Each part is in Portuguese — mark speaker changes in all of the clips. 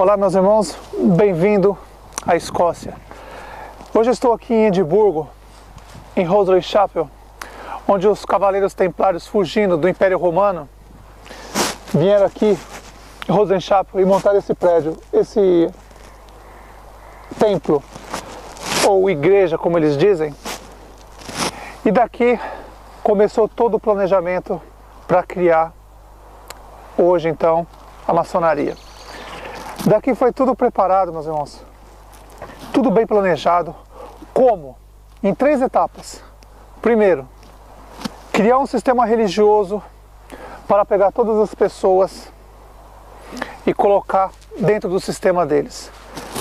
Speaker 1: Olá meus irmãos, bem-vindo à Escócia. Hoje eu estou aqui em Edimburgo, em Hosley Chapel, onde os cavaleiros templários fugindo do Império Romano vieram aqui em Hosley Chapel e montaram esse prédio, esse templo, ou igreja como eles dizem. E daqui começou todo o planejamento para criar hoje então a maçonaria. Daqui foi tudo preparado, meus irmãos, tudo bem planejado. Como? Em 3 etapas. Primeiro, criar um sistema religioso para pegar todas as pessoas e colocar dentro do sistema deles.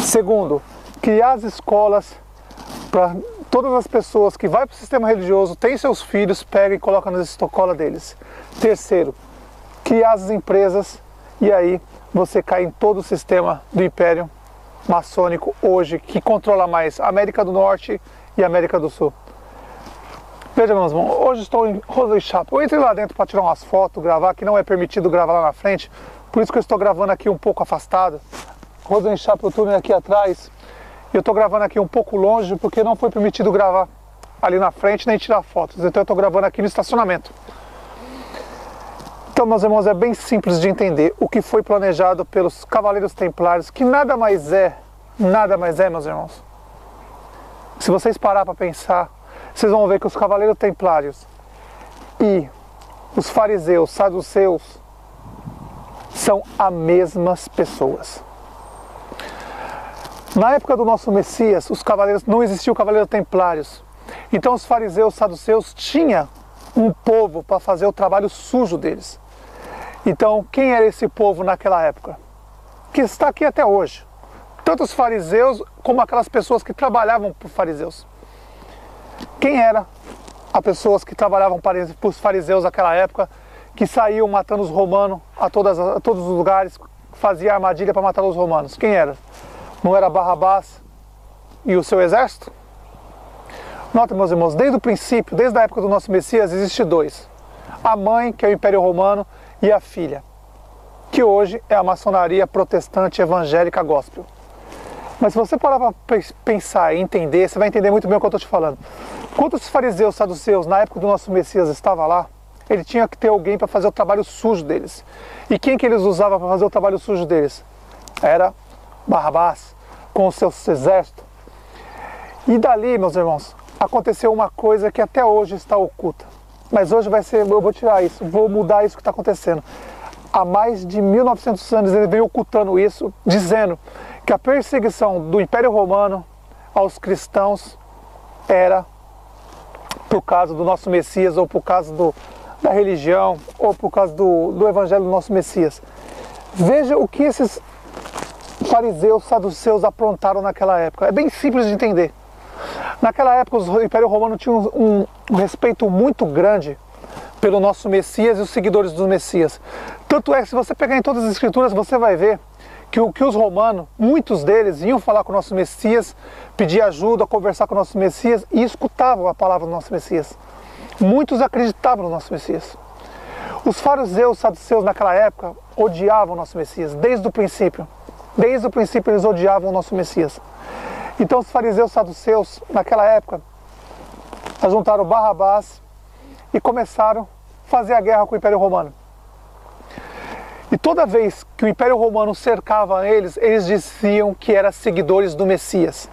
Speaker 1: Segundo, criar as escolas para todas as pessoas que vão para o sistema religioso, têm seus filhos, pegam e colocam na escola deles. Terceiro, criar as empresas e aí você cai em todo o sistema do Império Maçônico hoje, que controla mais a América do Norte e a América do Sul. Veja, meus irmãos, hoje estou em Hosley Chapel. Eu entrei lá dentro para tirar umas fotos, gravar, que não é permitido gravar lá na frente, por isso que eu estou gravando aqui um pouco afastado. Hosley Chapel, o túnel aqui atrás, e eu estou gravando aqui um pouco longe, porque não foi permitido gravar ali na frente, nem tirar fotos. Então eu estou gravando aqui no estacionamento. Então, meus irmãos, é bem simples de entender o que foi planejado pelos Cavaleiros Templários, que nada mais é, meus irmãos. Se vocês parar para pensar, vocês vão ver que os Cavaleiros Templários e os fariseus, saduceus, são as mesmas pessoas. Na época do nosso Messias, os cavaleiros, não existiam Cavaleiros Templários. Então os fariseus, saduceus tinham um povo para fazer o trabalho sujo deles. Então, quem era esse povo naquela época? Que está aqui até hoje. Tanto os fariseus, como aquelas pessoas que trabalhavam para os fariseus. Quem era as pessoas que trabalhavam para os fariseus naquela época, que saíam matando os romanos a todos os lugares, fazia armadilha para matar os romanos? Quem era? Não era Barrabás e o seu exército? Nota, meus irmãos, desde o princípio, desde a época do nosso Messias, existe 2. A mãe, que é o Império Romano, e a filha, que hoje é a maçonaria protestante evangélica gospel. Mas se você parar para pensar e entender, você vai entender muito bem o que eu estou te falando. Quando os fariseus, saduceus, na época do nosso Messias, estavam lá, ele tinha que ter alguém para fazer o trabalho sujo deles. E quem que eles usavam para fazer o trabalho sujo deles? Era Barrabás, com o seu exército. E dali, meus irmãos, aconteceu uma coisa que até hoje está oculta. Mas hoje vai ser, eu vou tirar isso, vou mudar isso que está acontecendo. Há mais de 1900 anos ele vem ocultando isso, dizendo que a perseguição do Império Romano aos cristãos era por causa do nosso Messias, ou por causa da religião, ou por causa do evangelho do nosso Messias. Veja o que esses fariseus, saduceus aprontaram naquela época. É bem simples de entender. Naquela época, o Império Romano tinha um respeito muito grande pelo nosso Messias e os seguidores do Messias. Tanto é que, se você pegar em todas as escrituras, você vai ver que os romanos, muitos deles, iam falar com o nosso Messias, pedir ajuda, conversar com o nosso Messias e escutavam a palavra do nosso Messias. Muitos acreditavam no nosso Messias. Os fariseus, saduceus, naquela época, odiavam o nosso Messias, desde o princípio. Desde o princípio eles odiavam o nosso Messias. Então os fariseus, saduceus, naquela época, juntaram Barrabás e começaram a fazer a guerra com o Império Romano. E toda vez que o Império Romano cercava eles, eles diziam que eram seguidores do Messias.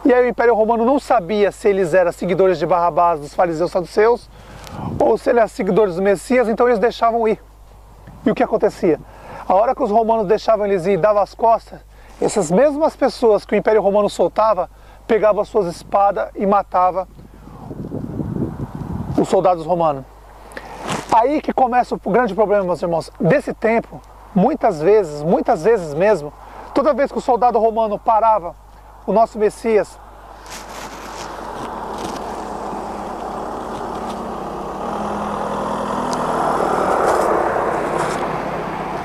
Speaker 1: E aí o Império Romano não sabia se eles eram seguidores de Barrabás, dos fariseus, saduceus, ou se eles eram seguidores do Messias, então eles deixavam ir. E o que acontecia? A hora que os romanos deixavam eles ir e davam as costas, essas mesmas pessoas que o Império Romano soltava, pegavam as suas espadas e matavam os soldados romanos. Aí que começa o grande problema, meus irmãos. Desse tempo, muitas vezes mesmo, toda vez que o soldado romano parava o nosso Messias,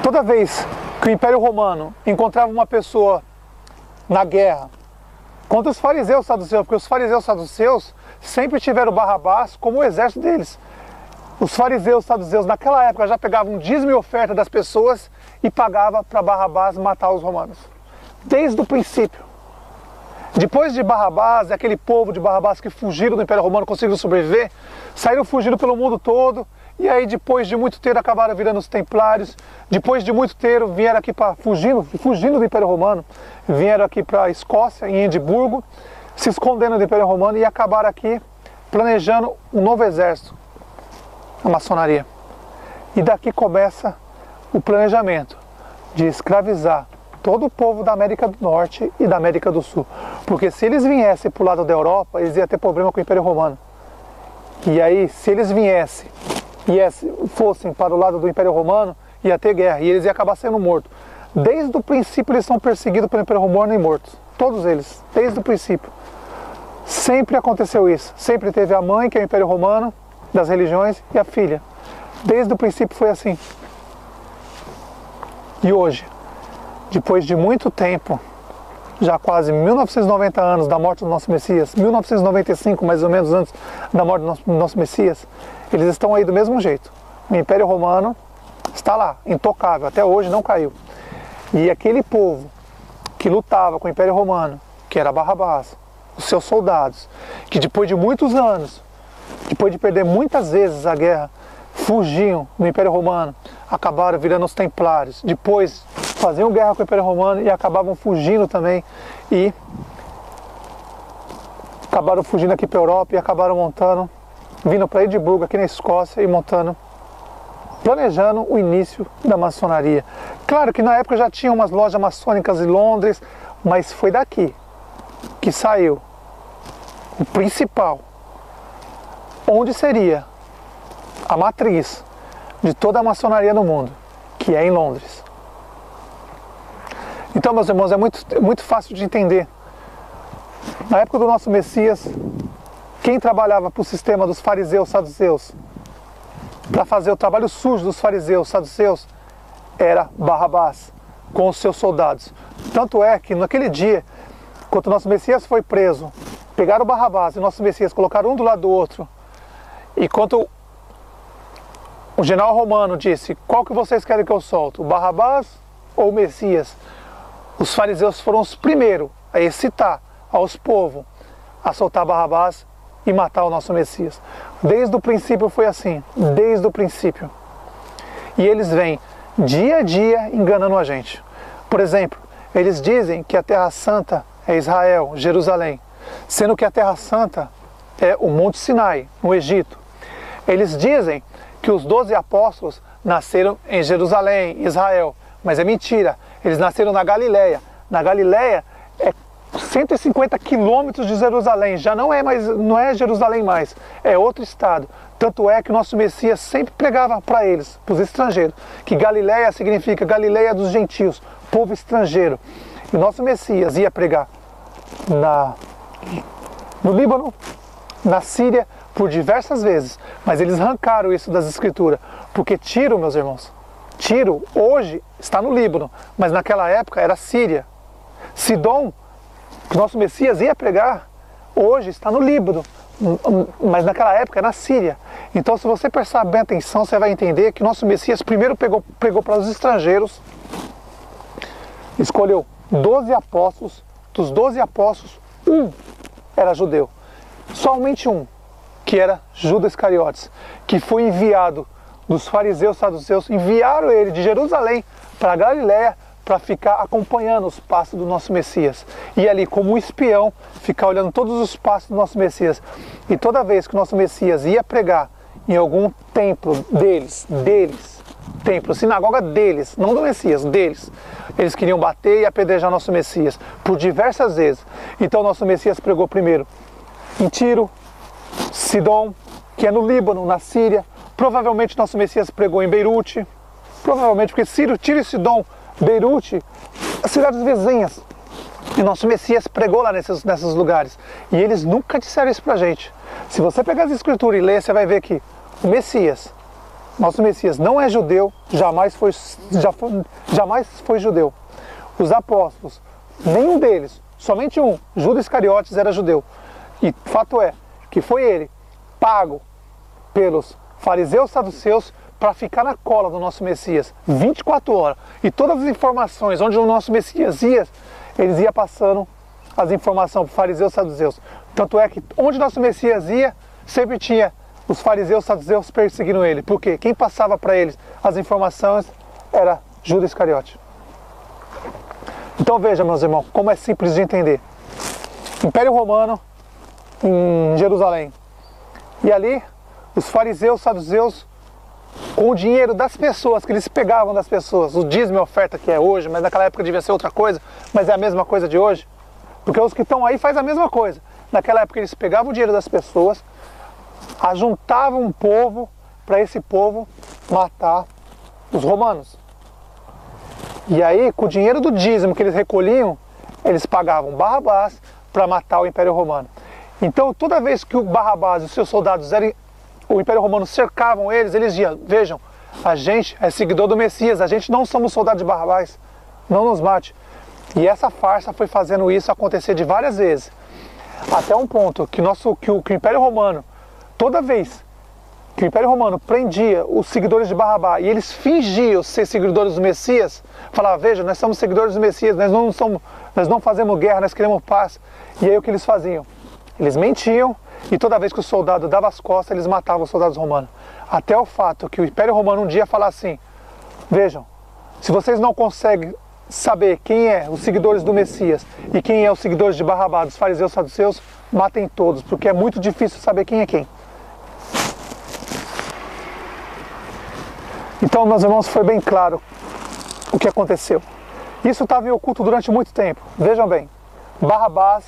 Speaker 1: toda vez que o Império Romano encontrava uma pessoa na guerra contra os fariseus saduceus, porque os fariseus saduceus sempre tiveram Barrabás como o exército deles. Os fariseus saduceus naquela época já pegavam dízimo e oferta das pessoas e pagava para Barrabás matar os romanos. Desde o princípio. Depois de Barrabás, aquele povo de Barrabás que fugiram do Império Romano, conseguiram sobreviver, saíram fugindo pelo mundo todo, e aí depois de muito tempo acabaram virando os templários, depois de muito tempo vieram aqui para fugindo do Império Romano, vieram aqui para a Escócia, em Edimburgo, se escondendo do Império Romano e acabaram aqui planejando um novo exército, a maçonaria. E daqui começa o planejamento de escravizar todo o povo da América do Norte e da América do Sul. Porque se eles viessem para o lado da Europa, eles iam ter problema com o Império Romano. E aí, se eles viessem e fossem para o lado do Império Romano, ia ter guerra e eles iam acabar sendo mortos. Desde o princípio eles são perseguidos pelo Império Romano e mortos. Todos eles, desde o princípio. Sempre aconteceu isso. Sempre teve a mãe, que é o Império Romano, das religiões, e a filha. Desde o princípio foi assim. E hoje, depois de muito tempo, já quase 1990 anos da morte do nosso Messias, 1995 mais ou menos antes da morte do nosso Messias, eles estão aí do mesmo jeito. O Império Romano está lá, intocável, até hoje não caiu. E aquele povo que lutava com o Império Romano, que era Barrabás, os seus soldados, que depois de muitos anos, depois de perder muitas vezes a guerra, fugiam do Império Romano, acabaram virando os templários, depois faziam guerra com o Império Romano e acabavam fugindo também, e acabaram fugindo aqui para a Europa e acabaram vindo para Edimburgo, aqui na Escócia, e planejando o início da maçonaria. Claro que na época já tinha umas lojas maçônicas em Londres, mas foi daqui que saiu o principal, onde seria a matriz de toda a maçonaria no mundo, que é em Londres. Então, meus irmãos, é muito fácil de entender. Na época do nosso Messias, quem trabalhava para o sistema dos fariseus, saduceus, para fazer o trabalho sujo dos fariseus, saduceus, era Barrabás, com os seus soldados. Tanto é que naquele dia, quando o nosso Messias foi preso, pegaram Barrabás e o nosso Messias, colocaram um do lado do outro, e quando o general romano disse: qual que vocês querem que eu solte, o Barrabás ou o Messias? Os fariseus foram os primeiros a excitar aos povos a soltar Barrabás e matar o nosso Messias. Desde o princípio foi assim, desde o princípio. E eles vêm dia a dia enganando a gente. Por exemplo, eles dizem que a Terra Santa é Israel, Jerusalém, sendo que a Terra Santa é o Monte Sinai, no Egito. Eles dizem que os 12 apóstolos nasceram em Jerusalém, Israel, mas é mentira. Eles nasceram na Galileia. Na Galileia é 150 quilômetros de Jerusalém, já não é Jerusalém mais, é outro estado. Tanto é que o nosso Messias sempre pregava para eles, para os estrangeiros, que Galileia significa Galileia dos gentios, povo estrangeiro. E o nosso Messias ia pregar no Líbano, na Síria, por diversas vezes, mas eles arrancaram isso das escrituras, porque Tiro, meus irmãos, Tiro hoje está no Líbano, mas naquela época era Síria. Sidom, que o nosso Messias ia pregar, hoje está no Líbano, mas naquela época era na Síria. Então, se você prestar bem atenção, você vai entender que o nosso Messias primeiro pregou para os estrangeiros, escolheu 12 apóstolos, dos 12 apóstolos, um era judeu, somente um, que era Judas Iscariotes, que foi enviado dos fariseus, saduceus, enviaram ele de Jerusalém para Galiléia para ficar acompanhando os passos do nosso Messias. E ali, como um espião, ficar olhando todos os passos do nosso Messias. E toda vez que o nosso Messias ia pregar em algum templo templo, sinagoga deles, não do Messias, deles, eles queriam bater e apedrejar nosso Messias por diversas vezes. Então nosso Messias pregou primeiro em Tiro, Sidom, que é no Líbano, na Síria. Provavelmente nosso Messias pregou em Beirute, provavelmente, porque Tiro e Sidom, Beirute, as cidades vizinhas. E nosso Messias pregou lá nesses lugares. E eles nunca disseram isso pra gente. Se você pegar as escrituras e ler, você vai ver que o Messias, nosso Messias, não é judeu, jamais foi judeu. Os apóstolos, nenhum deles, somente um, Judas Iscariotes, era judeu. E fato é que foi ele, pago pelos fariseus saduceus, para ficar na cola do nosso Messias 24 horas. E todas as informações onde o nosso Messias ia, eles iam passando as informações para fariseus e saduceus. Tanto é que onde nosso Messias ia, sempre tinha os fariseus e saduceus perseguindo ele. Por quê? Quem passava para eles as informações era Judas Iscariote. Então veja, meus irmãos, como é simples de entender. Império Romano em Jerusalém. E ali, os fariseus e saduceus, com o dinheiro das pessoas, que eles pegavam das pessoas, o dízimo e a oferta que é hoje, mas naquela época devia ser outra coisa, mas é a mesma coisa de hoje. Porque os que estão aí fazem a mesma coisa. Naquela época eles pegavam o dinheiro das pessoas, ajuntavam um povo, para esse povo matar os romanos. E aí, com o dinheiro do dízimo que eles recolhiam, eles pagavam Barrabás para matar o Império Romano. Então, toda vez que o Barrabás e os seus soldados o Império Romano cercavam eles, eles diziam, vejam, a gente é seguidor do Messias, a gente não somos soldados de Barrabás, não nos mate. E essa farsa foi fazendo isso acontecer de várias vezes. Até um ponto que o Império Romano, toda vez que o Império Romano prendia os seguidores de Barrabás e eles fingiam ser seguidores do Messias, falava, veja, nós somos seguidores do Messias, nós não fazemos guerra, nós queremos paz. E aí o que eles faziam? Eles mentiam e toda vez que o soldado dava as costas, eles matavam os soldados romanos. Até o fato que o Império Romano um dia falava assim, vejam, se vocês não conseguem saber quem é os seguidores do Messias e quem é os seguidores de Barrabás, dos fariseus e saduceus, matem todos, porque é muito difícil saber quem é quem. Então, meus irmãos, foi bem claro o que aconteceu. Isso estava em oculto durante muito tempo. Vejam bem, Barrabás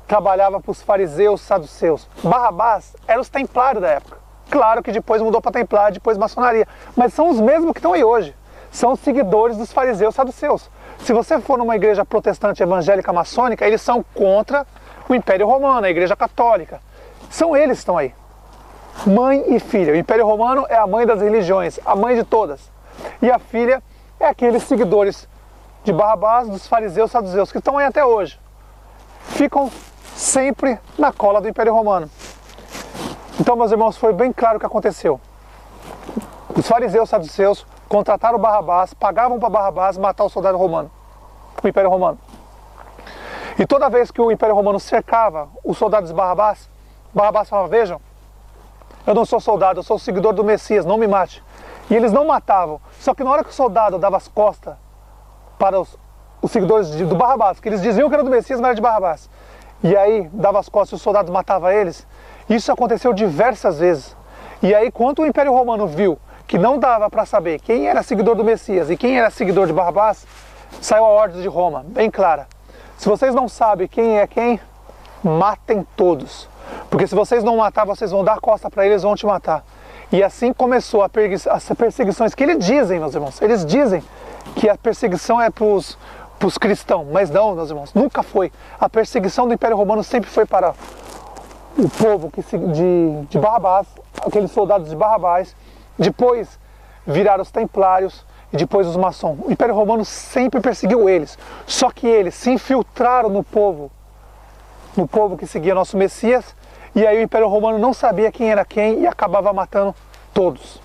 Speaker 1: trabalhava para os fariseus e saduceus. Barrabás era os templários da época. Claro que depois mudou para templário, depois maçonaria. Mas são os mesmos que estão aí hoje. São os seguidores dos fariseus e saduceus. Se você for numa igreja protestante evangélica maçônica, eles são contra o Império Romano, a igreja católica. São eles que estão aí. Mãe e filha. O Império Romano é a mãe das religiões, a mãe de todas. E a filha é aqueles seguidores de Barrabás, dos fariseus e saduceus, que estão aí até hoje. Ficam sempre na cola do Império Romano. Então, meus irmãos, foi bem claro o que aconteceu. Os fariseus e saduceus contrataram Barrabás, pagavam para Barrabás matar o soldado romano, o Império Romano. E toda vez que o Império Romano cercava os soldados de Barrabás, Barrabás falava, vejam, eu não sou soldado, eu sou seguidor do Messias, não me mate. E eles não matavam. Só que na hora que o soldado dava as costas para os seguidores do Barrabás, que eles diziam que era do Messias, mas era de Barrabás, e aí dava as costas e os soldados matavam eles, isso aconteceu diversas vezes. E aí, quando o Império Romano viu que não dava para saber quem era seguidor do Messias e quem era seguidor de Barrabás, saiu a ordem de Roma, bem clara. Se vocês não sabem quem é quem, matem todos. Porque se vocês não matar, vocês vão dar costa para eles, vão te matar. E assim começou as perseguições que eles dizem, meus irmãos. Eles dizem que a perseguição é para os cristãos, mas não, meus irmãos, nunca foi. A perseguição do Império Romano sempre foi para o povo de Barrabás, aqueles soldados de Barrabás. Depois viraram os templários e depois os maçons. O Império Romano sempre perseguiu eles. Só que eles se infiltraram no povo que seguia nosso Messias. E aí o Império Romano não sabia quem era quem e acabava matando todos.